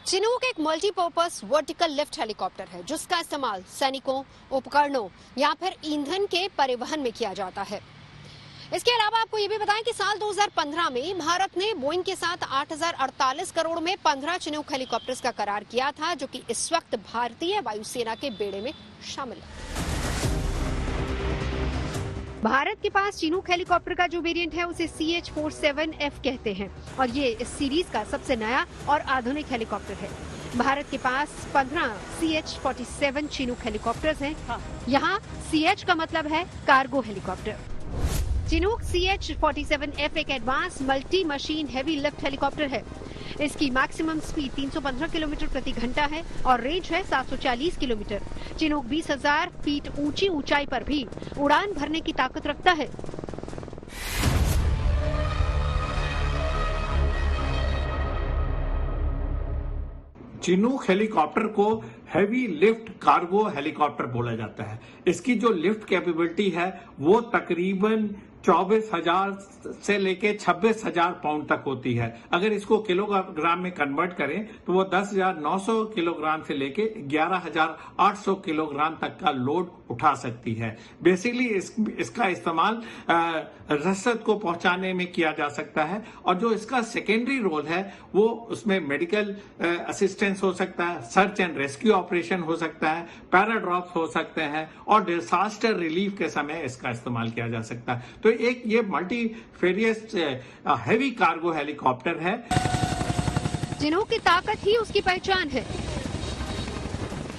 Chinook एक multipurpose vertical lift helicopter है जिसका इस्तेमाल सैनिकों, उपकरणों या फिर ईंधन के परिवहन में किया जाता है। इसके अलावा आपको ये भी बताएं कि साल 2015 में भारत ने बोइंग के साथ 8048 करोड़ में 15 चिनूक हेलीकॉप्टर्स का करार किया था, जो कि इस वक्त भारतीय वायुसेना के बेड़े में शामिल है। भारत के पास चिनूक हेलीकॉप्टर का जो वेरिएंट है उसे CH-47F कहते हैं और ये इस सीरीज का सबसे नया और आधुनिक हेलीकॉप्टर है। भारत के पास 15 CH-47 चिनूक हेलीकॉप्टर्स हैं। यहाँ CH का मतलब है कार्गो हेलीकॉप्टर। चिनूक CH-47F एक advance multi machine heavy lift helicopter है। इसकी मैक्सिमम स्पीड 315 किलोमीटर प्रति घंटा है और रेंज है 740 किलोमीटर। चिनूक 20,000 फीट ऊंची ऊंचाई पर भी उड़ान भरने की ताकत रखता है। चिनूक हेलीकॉप्टर को हैवी लिफ्ट कार्गो हेलीकॉप्टर बोला जाता है। इसकी जो लिफ्ट कैपेबिलिटी है वो तकरीबन 24,000 से लेके 26,000 पाउंड तक होती है। अगर इसको किलोग्राम में कन्वर्ट करें तो वो 10,900 किलोग्राम से लेके 11,800 किलोग्राम तक का लोड उठा सकती है। बेसिकली इसका इस्तेमाल रसद को पहुंचाने में किया जा सकता है और जो इसका सेकेंडरी रोल है वो उसमें मेडिकल असिस्टेंस हो सकता है, सर्च एंड रेस्क्यू ऑपरेशन हो सकता है, पैराड्रॉप्स हो सकते हैं और डिजास्टर रिलीफ के समय इसका इस्तेमाल किया जा सकता है। तो एक ये मल्टीफेरियस हैवी कार्गो हेलीकॉप्टर है। चिनूक की ताकत ही उसकी पहचान है।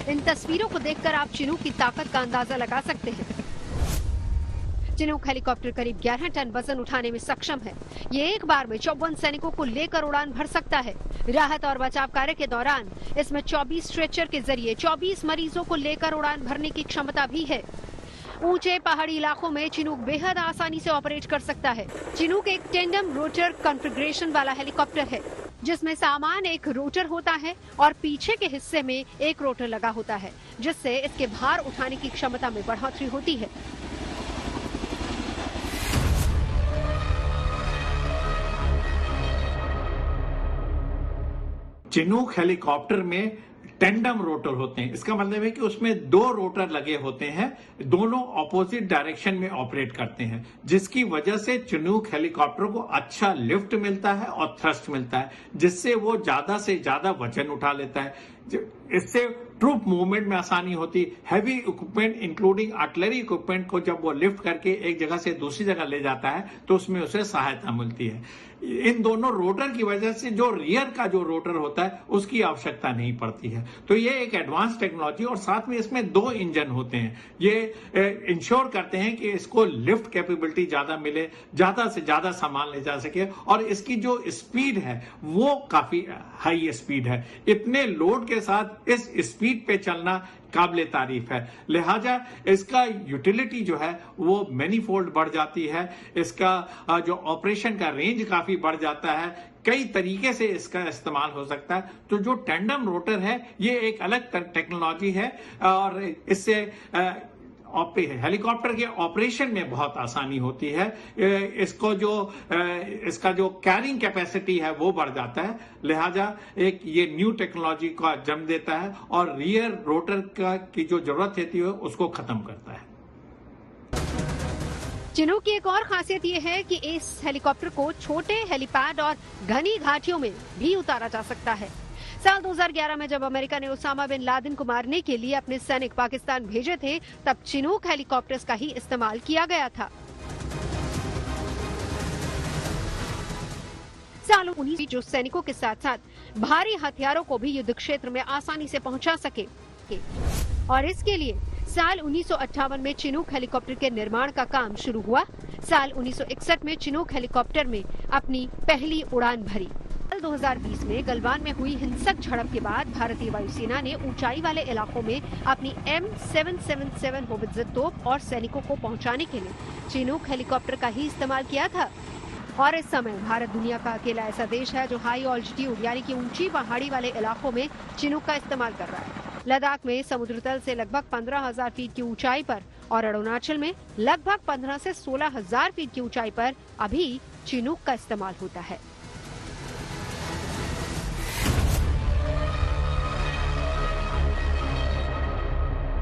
इन तस्वीरों को देखकर आप चिनूक की ताकत का अंदाजा लगा सकते हैं। चिनूक हेलीकॉप्टर करीब 11 टन वजन उठाने में सक्षम है। ये एक बार में 54 सैनिकों को लेकर उड़ान भर सकता है। राहत और बचाव कार्य के दौरान इसमें 24 स्ट्रेचर के जरिए 24 मरीजों को लेकर उड़ान भरने की क्षमता भी है। ऊंचे पहाड़ी इलाकों में चिनूक बेहद आसानी से ऑपरेट कर सकता है। चिनूक एक टेंडम रोटर कॉन्फ़िगरेशन वाला हेलीकॉप्टर है जिसमें सामान एक रोटर होता है और पीछे के हिस्से में एक रोटर लगा होता है, जिससे इसके भार उठाने की क्षमता में बढ़ोतरी होती है। चिनूक हेलीकॉप्टर में टेंडम रोटर होते हैं। इसका मतलब है कि उसमें 2 रोटर लगे होते हैं, दोनों ऑपोजिट डायरेक्शन में ऑपरेट करते हैं, जिसकी वजह से चिनूक हेलीकॉप्टर को अच्छा लिफ्ट मिलता है और थ्रस्ट मिलता है, जिससे वो ज्यादा से ज्यादा वजन उठा लेता है। इससे ट्रूप मूवमेंट में आसानी होती। Heavy equipment including artillery equipment को जब वो लिफ्ट करके एक जगह से दूसरी जगह ले जाता है तो उसमें उसे सहायता मिलती है। इन दोनों रोटर की वजह से जो रियर का जो रोटर होता है उसकी आवश्यकता नहीं पड़ती है। तो ये एक एडवांस टेक्नोलॉजी और साथ में इसमें 2 इंजन होते हैं। ये इंश्योर करते हैं कि इसको लिफ्ट कैपेबिलिटी ज्यादा मिले, ज्यादा से ज्यादा सामान ले जा सके और इसकी जो स्पीड है वो काफी हाई स्पीड है। इतने लोड के साथ इस स्पीड पे चलना काबिले तारीफ है। लिहाजा इसका यूटिलिटी जो है वो मैनीफोल्ड बढ़ जाती है। इसका जो ऑपरेशन का रेंज काफी बढ़ जाता है। कई तरीके से इसका इस्तेमाल हो सकता है। तो जो टेंडम रोटर है ये एक अलग टेक्नोलॉजी है और इससे हेलीकॉप्टर के ऑपरेशन में बहुत आसानी होती है। इसका जो कैरिंग कैपेसिटी है वो बढ़ जाता है। लिहाजा एक ये न्यू टेक्नोलॉजी का जन्म देता है और रियर रोटर की जो जरूरत होती है उसको खत्म करता है। चिनूक की एक और खासियत ये है कि इस हेलीकॉप्टर को छोटे हेलीपैड और घनी घाटियों में भी उतारा जा सकता है। साल 2011 में जब अमेरिका ने ओसामा बिन लादेन को मारने के लिए अपने सैनिक पाकिस्तान भेजे थे, तब चिनूक हेलीकॉप्टर्स का ही इस्तेमाल किया गया था। सालों 19 जो सैनिकों के साथ साथ भारी हथियारों को भी युद्ध क्षेत्र में आसानी से पहुंचा सके और इसके लिए साल 1958 में चिनूक हेलीकॉप्टर के निर्माण का काम शुरू हुआ। साल 1961 में चिनूक हेलीकॉप्टर में अपनी पहली उड़ान भरी। साल 2020 में गलवान में हुई हिंसक झड़प के बाद भारतीय वायुसेना ने ऊंचाई वाले इलाकों में अपनी M777 होवित्जर तोप और सैनिकों को पहुंचाने के लिए चिनूक हेलीकॉप्टर का ही इस्तेमाल किया था। और इस समय भारत दुनिया का अकेला ऐसा देश है जो हाई ऑल्टीट्यूड यानी कि ऊंची पहाड़ी वाले इलाकों में चिनूक का इस्तेमाल कर रहा है। लद्दाख में समुद्र तल से लगभग 15,000 फीट की ऊंचाई पर और अरुणाचल में लगभग 15 से 16,000 फीट की ऊंचाई पर अभी चिनूक का इस्तेमाल होता है।